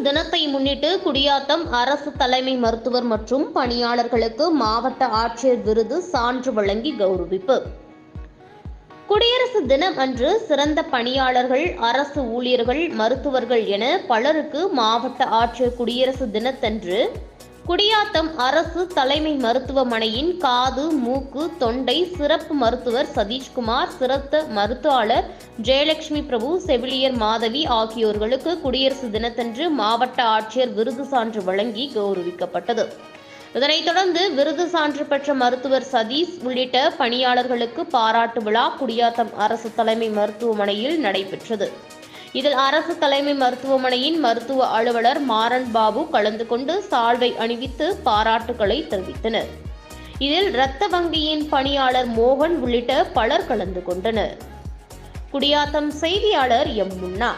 தினத்தை முன்னிட்டு குடியாத்தம் அரசு தலைமை மருத்துவர் மற்றும் பணியாளர்களுக்கு மாவட்ட ஆட்சியர் விருது சான்று வழங்கி கௌரவிப்பு. குடியரசு தினம் அன்று சிறந்த பணியாளர்கள், அரசு ஊழியர்கள், மருத்துவர்கள் என பலருக்கு மாவட்ட ஆட்சியர் குடியரசு தினத்தன்று குடியாத்தம் அரசு தலைமை மருத்துவமனையின் காது, மூக்கு, தொண்டை சிறப்பு மருத்துவர் சதீஷ்குமார், சிறந்த மருத்துவாளர் ஜெயலட்சுமி பிரபு, செவிலியர் மாதவி ஆகியோர்களுக்கு குடியரசு தினத்தன்று மாவட்ட ஆட்சியர் விருது சான்று வழங்கி கௌரவிக்கப்பட்டது. இதனைத் தொடர்ந்து விருது சான்று பெற்ற மருத்துவர் சதீஷ் உள்ளிட்ட பணியாளர்களுக்கு பாராட்டு விழா குடியாத்தம் அரசு தலைமை மருத்துவமனையில் நடைபெற்றது. இதில் அரசு தலைமை மருத்துவமனையின் மருத்துவ அலுவலர் மாறன் பாபு கலந்து கொண்டு சால்வை அணிவித்து பாராட்டுக்களை தெரிவித்தனர். இதில் இரத்த வங்கியின் பணியாளர் மோகன் உள்ளிட்ட பலர் கலந்து கொண்டனர். குடியாத்தம் செய்தியாளர் எம் முன்னா.